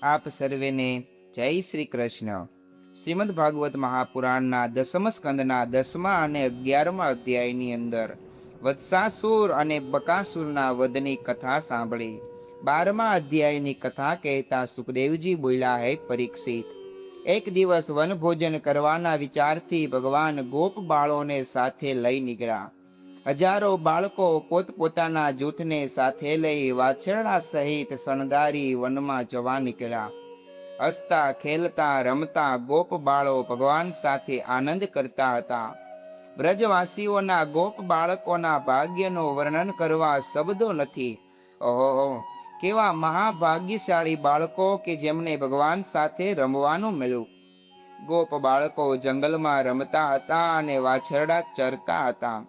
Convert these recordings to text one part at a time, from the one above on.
આપ સર્વેને જય શ્રી કૃષ્ણ। શ્રીમદ ભાગવત મહાપુરાણના 10મા સ્કંદના 10મા અને 11મા અધ્યાયની અંદર વત્સાસુર અને બકાસુરના વધની કથા સાંભળી। 12મા અધ્યાયની કથા કહેતા સુખદેવજી બોલ્યા, હે પરીક્ષિત, એક દિવસ વનભોજન કરવાના વિચારથી ભગવાન ગોપ બાળોને સાથે લઈ નીકળ્યા। હજારો બાળકો પોતપોતાના જૂથને સાથે લઈ વાછરડા સહિત શણગારી વનમાં જવા નીકળ્યા। હસતા ખેલતા રમતા ગોપ બાળો ભગવાન સાથે આનંદ કરતા હતા। બ્રજવાસીઓના ગોપ બાળકોના ભાગ્યનો વર્ણન કરવા શબ્દો નથી। ઓહો, કેવા મહાભાગ્યશાળી બાળકો કે જેમને ભગવાન સાથે રમવાનું મળ્યું। ગોપ બાળકો જંગલમાં રમતા હતા અને વાછરડા ચરતા હતા।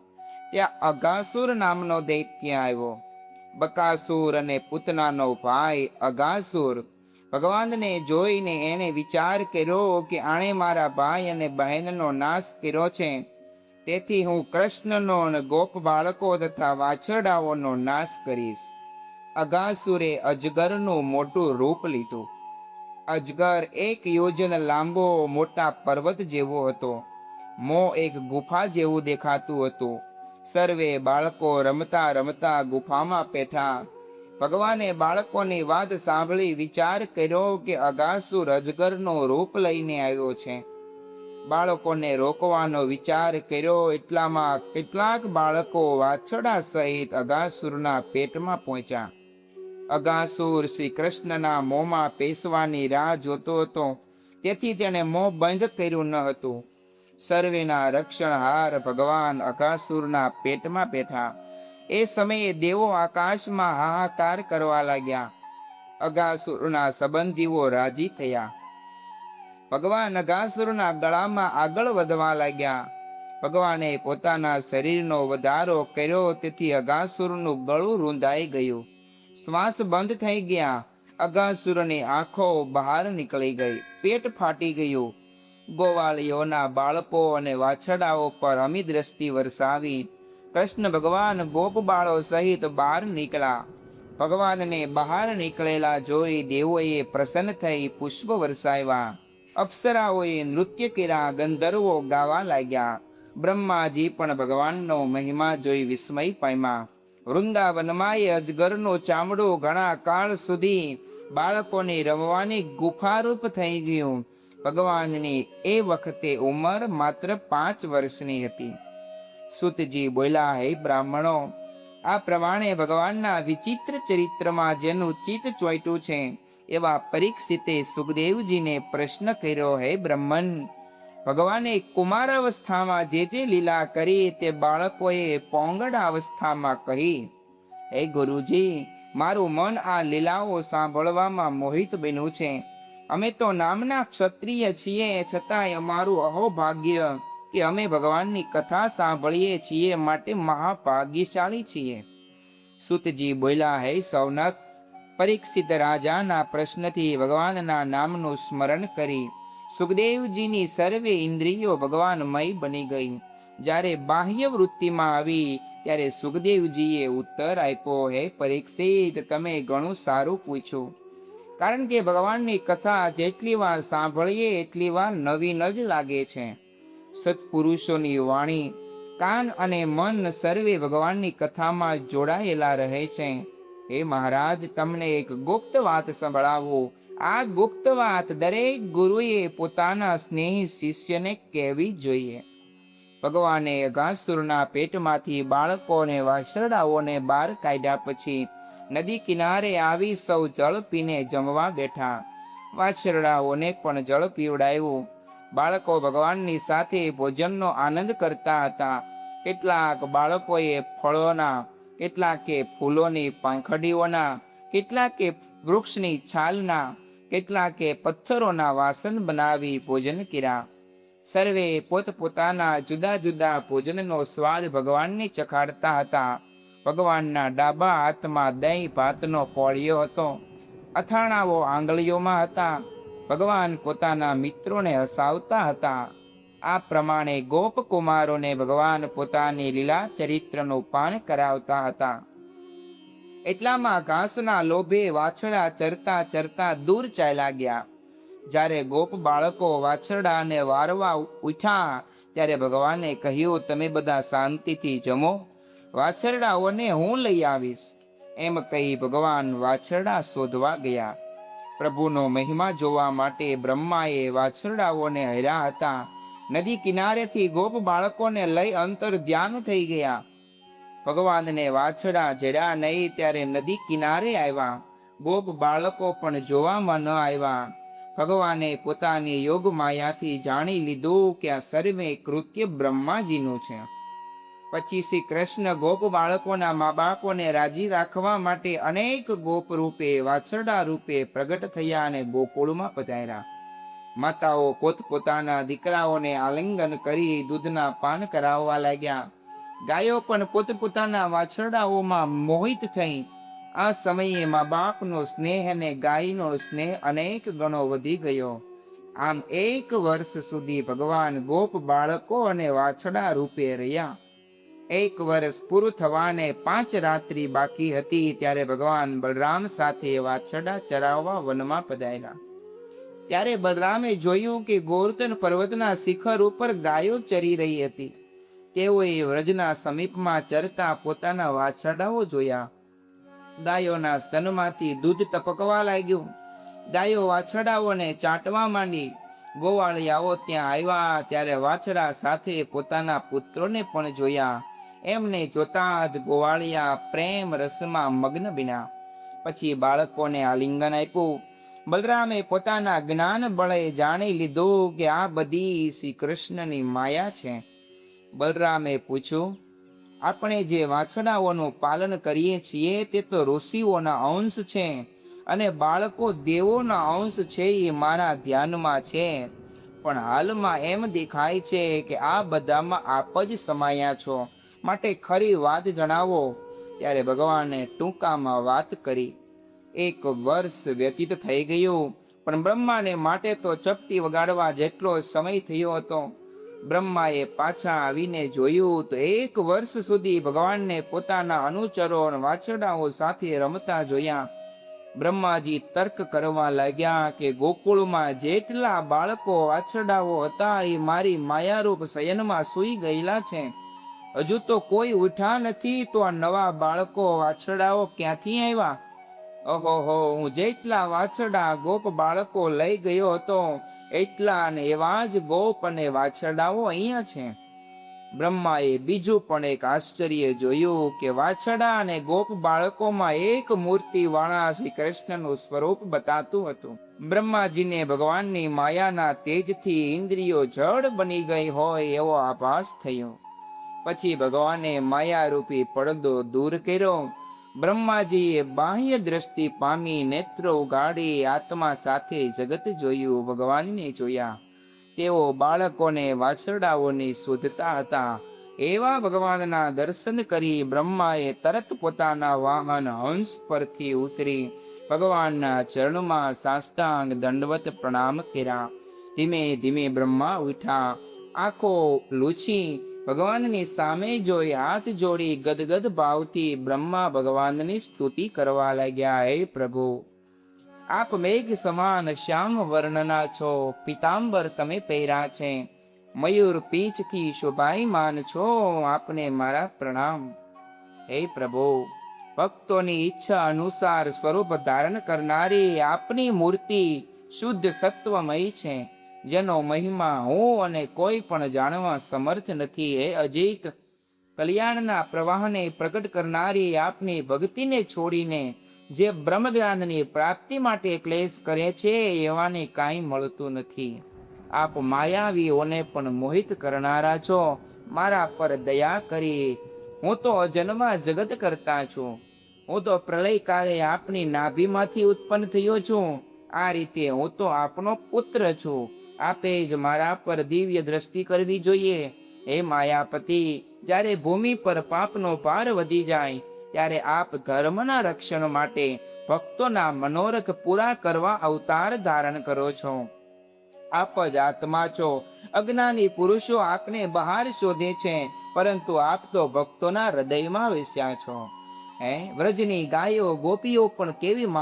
ત્યાં અઘાસુર નામનો દૈત્ય આવ્યો। બકાસુર અને પૂતનાનો ભાઈ અઘાસુર ભગવાનને જોઈને એને વિચાર કર્યો કે આણે મારા ભાઈ અને બહેનનો નાશ કર્યો છે, તેથી હું કૃષ્ણનો અને ગોપ બાળકો તથા વાછરડાઓનો નાશ કરીશ। અઘાસુરે અજગરનું મોટું રૂપ લીધું। અજગર 1 યોજન લાંબો મોટા પર્વત જેવો હતો। મોં એક ગુફા જેવું દેખાતું હતું। સર્વે બાળકો રમતા રમતા ગુફામાં બેઠા। ભગવાને બાળકોની વાત સાંભળી વિચાર કર્યો કે અઘાસુર અજગરનો રૂપ લઈને આવ્યો છે। બાળકોને રોકવાનો વિચાર કર્યો, એટલામાં કેટલાક બાળકો વાછરડા સહિત અઘાસુરના પેટમાં પહોંચ્યા। અઘાસુર શ્રી કૃષ્ણના મોંમાં પેસવાની રાહ જોતો હતો, તેથી તેણે મોં બંધ કર્યું ન હતું। સર્વેના રક્ષણહાર ભગવાન અઘાસુરના પેટમાં બેઠા। એ સમયે દેવો આકાશમાં હાહાકાર કરવા લાગ્યા। અઘાસુરના સંબંધીઓ રાજી થયા। ભગવાન અઘાસુરના ગળામાં આગળ વધવા લાગ્યા। ભગવાને પોતાના શરીરનો વધારો કર્યો, તેથી અઘાસુરનું ગળું રૂંધાઈ ગયું। શ્વાસ બંધ થઈ ગયા। અઘાસુરની આંખો બહાર નીકળી ગઈ, પેટ ફાટી ગયું। ગોવાળીઓના બાળકો અને વાછરડાઓ પર અમી દ્રષ્ટિ વરસાવી કૃષ્ણ ભગવાન ગોપ બાળો સહિત બહાર નીકળ્યા। ભગવાનને બહાર નીકળેલા જોઈ દેવોએ પ્રસન્ન થઈ પુષ્પ વરસાવ્યા। અપ્સરાઓએ નૃત્ય કર્યા, ગંધર્વો ગાવા લાગ્યા। બ્રહ્માજી પણ ભગવાનનો મહિમા જોઈ વિસ્મય પામ્યા। વૃંદાવનમાં એ અજગરનો ચામડો ઘણા કાળ સુધી બાળકોની રમવાની ગુફારૂપ થઈ ગયું। ભગવાનની એ વખતે ઉંમર માત્ર 5 વર્ષની હતી। સૂતજી બોલ્યા, હે બ્રાહ્મણો, આ પ્રમાણે ભગવાનના વિચિત્ર ચરિત્રમાં જેનું ચિત્ત ચોંટ્યું છે, એવા પરીક્ષિતે સુખદેવજીને પ્રશ્ન કર્યો, હે બ્રહ્મન, ભગવાને કુમારાવસ્થામાં જે લીલા કરી તે બાળકોએ પોંગડ અવસ્થામાં કહી। હે ગુરુજી, મારું મન આ લીલાઓ સાંભળવામાં મોહિત બન્યું છે। અમે તો નામના ક્ષત્રિય છીએ, છતાંય અમારું અહોભાગ્ય કે અમે ભગવાનની કથા સાંભળીએ છીએ, માટે મહાભાગ્યશાળી છીએ। સૂતજી બોલ્યા, હે સૌનક, પરીક્ષિત રાજાના પ્રશ્નથી ભગવાનના નામનું સ્મરણ કરી સુખદેવજીની સર્વે ઇન્દ્રિયો ભગવાનમય બની ગઈ। જ્યારે બાહ્ય વૃત્તિમાં આવી ત્યારે સુખદેવજીએ ઉત્તર આપ્યો, હે પરીક્ષિત, તમે ઘણું સારું પૂછ્યું, કારણ કે ભગવાનની કથા જેટલી વાર સાંભળીએ એટલી વાર નવીન જ લાગે છે। સત્પુરુષોની વાણી, કાન અને મન સર્વે ભગવાનની કથામાં જોડાયેલા રહે છે। હે મહારાજ, તમને એક ગુપ્ત વાત સંભળાવું। આ ગુપ્ત વાત દરેક ગુરુએ પોતાના સ્નેહી શિષ્યને કહેવી જોઈએ। ભગવાને અઘાસુરના પેટમાંથી બાળકોને વાછરડાઓને બહાર કાઢ્યા પછી નદી કિનારે આવી સૌ જળ પીને જમવા બેઠા। વાછરડાઓને પણ જળ પીવડાવ્યું। બાળકો ભગવાનની સાથે ભોજનનો આનંદ કરતા હતા। કેટલાક બાળકોએ ફળોના, કેટલાકે ફૂલોની પાંખડીઓના, કેટલાકે વૃક્ષની છાલના, કેટલાકે પથ્થરોના વાસણ બનાવી ભોજન કર્યા। સર્વે પોતપોતાના જુદા જુદા ભોજનનો સ્વાદ ભગવાનને ચખાડતા હતા। ભગવાનના ડાબા હાથમાં દહીં ભાતનો કોળિયો હતો। અથાણાઓ આંગળીઓમાં હતા। ભગવાન પોતાના મિત્રોને હસાવતા હતા। આ પ્રમાણે ગોપકુમારોને ભગવાન પોતાની લીલા ચરિત્રનું પાન કરાવતા હતા। એટલામાં ઘાસના લોભે વાછરડા ચરતા ચરતા દૂર ચાલ્યા ગયા. જ્યારે ગોપ બાળકો વાછરડાને વારવા ઉઠ્યા ત્યારે ભગવાને કહ્યું, તમે બધા શાંતિથી જમો, વાછરડાઓને હું લઈ આવીશ. એમ કહી ભગવાન વાછરડા શોધવા ગયા. પ્રભુનો મહિમા જોવા માટે બ્રહ્માએ વાછરડાઓને હર્યા હતા. નદી કિનારેથી ગોપ બાળકોને લઈ અંતર ધ્યાન થઈ ગયા. ભગવાનને વાછરડા જડ્યા નહીં ત્યારે નદી કિનારે આવ્યા. ગોપ બાળકો પણ જોવામાં ન આવ્યા. ભગવાને પોતાની યોગ માયાથી જાણી લીધું કે આ સર્વે કૃત્ય બ્રહ્માજીનું છે. પછી શ્રી કૃષ્ણ ગોપ બાળકોના મા બાપોને રાજી રાખવા માટે અનેક ગોપ રૂપે વાછરડા રૂપે પ્રગટ થયા અને ગોકુળમાં પધાર્યા. માતાઓ પોતપોતાના દીકરાઓને આલિંગન કરી દૂધના પાન કરાવવા લાગ્યા. ગાયો પણ પોતપોતાના વાછરડાઓમાં મોહિત થઈ. આ સમયે મા બાપનો સ્નેહ અને ગાયનો સ્નેહ અનેક ગણો વધી ગયો. આમ 1 વર્ષ સુધી ભગવાન ગોપ બાળકો અને વાછરડા રૂપે રહ્યા. 1 વર્ષ પૂરું થવાને 5 રાત્રિ બાકી હતી ત્યારે ભગવાન બલરામ સાથે વાછરડા ચરાવવા વનમાં પધાર્યા. ત્યારે બલરામે જોયું કે ગોવર્ધન પર્વતના શિખર ઉપર ગાયો ચરી રહી હતી. તેઓએ વ્રજના સમીપમાં ચરતા પોતાના વાછરડાઓ જોયા. ગાયોના સ્તનમાંથી દૂધ ટપકવા લાગ્યું. ગાયો વાછરડાઓને ચાટવા માંડી. ગોવાળિયાઓ ત્યાં આવ્યા ત્યારે વાછરડા સાથે પોતાના પુત્રોને પણ જોયા. એમને જોતા જ ગોવાળિયા પ્રેમ રસમાં મગ્ન બન્યા. પછી બાળકોને આલિંગન આપ્યું. બલરામે પોતાના જ્ઞાન બળે જાણી લીધું કે આ બધી શ્રી કૃષ્ણની માયા છે. બલરામે પૂછ્યું, આપણે જે વાછરડાઓનું પાલન કરીએ છીએ તે તો ઋષિઓના અંશ છે અને બાળકો દેવોના અંશ છે એ મારા ધ્યાનમાં છે. પણ હાલમાં એમ દેખાય છે કે આ બધામાં આપ જ સમાયા છો, માટે ખરી વાત જણાવો. ત્યારે ભગવાને ટૂંકામાં વાત કરી. 1 વર્ષ વ્યતીત થઈ ગયું, પણ બ્રહ્માને માટે તો ચપટી વગાડવા જેટલો સમય થયો હતો. બ્રહ્માએ પાછા આવીને જોયું તો 1 વર્ષ સુધી ભગવાનને પોતાના અનુચરો અને વાછરડાઓ સાથે રમતા જોયા. બ્રહ્માજી તર્ક કરવા લાગ્યા કે ગોકુળમાં જેટલા બાળકો વાછરડાઓ હતા એ મારી માયારૂપ શયનમાં સૂઈ ગયેલા છે. હજુ તો કોઈ ઉઠ્યા નથી, તો આ નવા બાળકો વાછરડાઓ ક્યાંથી આવ્યા? ઓહો, હું જેટલા વાછરડા ગોપ બાળકો લઈ ગયો હતો એટલા અને એવા જ ગોપ અને વાછરડાઓ અહીંયા છે. બ્રહ્માએ બીજું પણ એક આશ્ચર્ય જોયું કે વાછરડા અને ગોપ બાળકોમાં એક મૂર્તિ વાળા શ્રી કૃષ્ણનું સ્વરૂપ બતાતું હતું. બ્રહ્માજીને ભગવાનની માયાના તેજથી ઇન્દ્રિયો જડ બની ગઈ હોય એવો આભાસ થયો. પછી ભગવાને માયારૂપી પડદો દૂર કર્યો. બ્રહ્માજીએ બાહ્ય દ્રષ્ટિ પામી નેત્રો ઉગાડી આત્મા સાથે જગત જોયું, ભગવાનને જોયા. તેઓ બાળકોને વાછરડાઓની શોધતા હતા. એવા ભગવાનના દર્શન કરી બ્રહ્માએ તરત પોતાના વાહન હંસ પરથી ઉતરી ભગવાનના ચરણમાં સાષ્ટાંગ દંડવત પ્રણામ કર્યા. ધીમે ધીમે બ્રહ્મા ઉઠ્યા. આંખો લૂછી ભગવાનની સામે જોઈ હાથ જોડી ગદગદ ભાવથી બ્રહ્મા ભગવાનની સ્તુતિ કરવા લાગ્યા. હે પ્રભુ, આપ મેઘ સમાન શ્યામ વર્ણના છો, પિતાંબર તમે પહેર્યા છે, મયુર પીંછથી શોભાયમાન છો, આપને મારા પ્રણામ. હે પ્રભુ, ભક્તોની ઈચ્છા અનુસાર સ્વરૂપ ધારણ કરનારી આપની મૂર્તિ શુદ્ધ સત્વમય છે, જેનો મહિમા હું અને કોઈ પણ જાણવા સમર્થ નથી. હે અજીત, કલ્યાણના પ્રવાહને પ્રગટ કરનારી આપની ભક્તિને છોડીને જે બ્રહ્મજ્ઞાનની પ્રાપ્તિ માટે ક્લેશ કરે છે એવાને કાંઈ મળતું નથી. આપ માયાવીઓને પણ મોહિત કરનારા છો. મારા પર દયા કરી. હું તો અજન્મા જગત કરતા છું. હું તો પ્રલય કાળે આપની નાભીમાંથી ઉત્પન્ન થયો છું. આ રીતે હું તો આપનો પુત્ર છું. આપે જ મારા પર દિવ્ય દ્રષ્ટિ કરવી જોઈએ. હે માયાપતિ, જ્યારે ભૂમિ પર પાપનો ભાર વધી જાય ત્યારે આપ ધર્મના રક્ષણ માટે ભક્તોના મનોરથ પૂરા કરવા અવતાર ધારણ કરો છો. આપ જ આત્મા છો. અજ્ઞાની પુરુષો આપને બહાર શોધે છે, પરંતુ આપ તો ભક્તોના હૃદયમાં વસ્યા છો. વ્રજની ગાયો ગોપીઓ પણ કેવી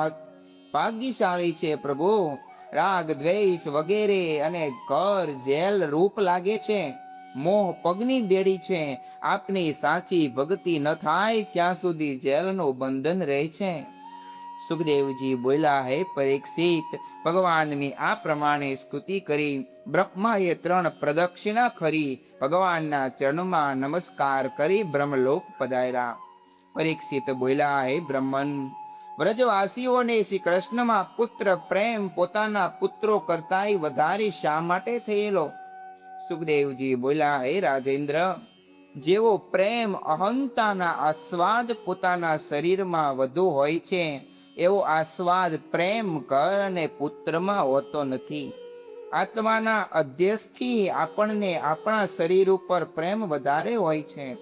ભાગ્યશાળી છે પ્રભુ. રાગ દ્વેષ વગેરે અને ઘર જેલ રૂપ લાગે છે. મોહ પગની બેડી છે. આપની સાચી ભક્તિ ન થાય ત્યાં સુધી જેલનું બંધન રહે છે. સુખદેવજી બોલ્યા, હે પરીક્ષિત, ભગવાનની આ પ્રમાણે સ્તુતિ કરી બ્રહ્માએ 3 પ્રદક્ષિણા કરી ભગવાનના ચરણમાં નમસ્કાર કરી બ્રહ્મલોક પધાર્યા. પરીક્ષિત બોલ્યા, હે બ્રહ્મન, વ્રજવાસીઓને શ્રી કૃષ્ણમાં પુત્ર પ્રેમ પોતાના પુત્રો કરતાંય વધારે શા માટે થયેલો? સુખદેવજી બોલ્યા, હે રાજેન્દ્ર, જેવો પ્રેમ અહંતાના આસ્વાદ પોતાના શરીરમાં વધુ હોય છે, એવો આસ્વાદ પ્રેમ ઘર અને પુત્રમાં હોતો નથી. આત્માના અધ્યયથી આપણને આપણા શરીર ઉપર પ્રેમ વધારે હોય છે.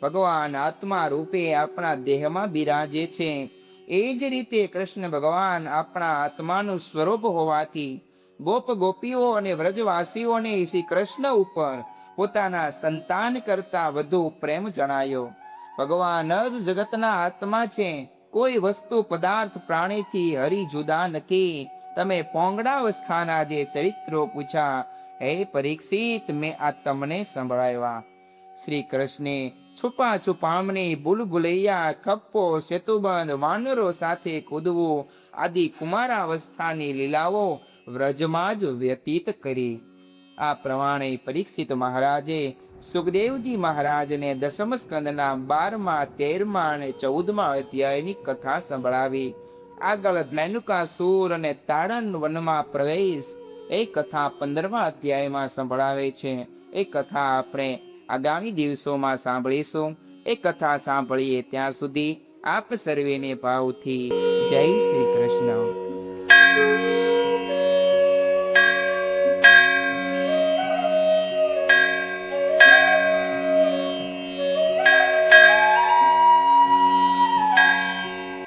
ભગવાન આત્મા રૂપે આપણા દેહમાં બિરાજે છે. એ જ રીતે કૃષ્ણ ભગવાન આપણા આત્માનું સ્વરૂપ હોવાથી ગોપ ગોપીઓ અને વ્રજવાસીઓને શ્રી કૃષ્ણ ઉપર પોતાના સંતાન કરતા વધુ પ્રેમ જણાયો. ભગવાન જ જગતના આત્મા છે. કોઈ વસ્તુ પદાર્થ પ્રાણીથી હરી જુદા નથી. તમે પોંગડાવસ્થાના જે ચરિત્રો પૂછ્યા, હે પરીક્ષિત, મેં આ તમને સંભળાવ્યા. શ્રી કૃષ્ણે છુપા છુપામણી ભૂલભુલૈયા ખપ્પો સેતુબંધ વાનરો સાથે કૂદવું આદિ કુમારાવસ્થાની લીલાઓ વ્રજમાં જ વ્યતીત કરી. આ પ્રમાણે પરીક્ષિત મહારાજે સુખદેવજી મહારાજને દસમ સ્કંદના 12મા 13મા અને 14મા અધ્યાયની કથા સંભળાવી. આગળ ધ્મેનુકાસુર અને તાડન વનમાં પ્રવેશ એ કથા 15મા અધ્યાયમાં સંભળાવે છે. એ કથા આપણે આગામી દિવસોમાં સાંભળીશું. એ કથા સાંભળીએ ત્યાં સુધી આપ સર્વેને ભાવથી જય શ્રી કૃષ્ણ.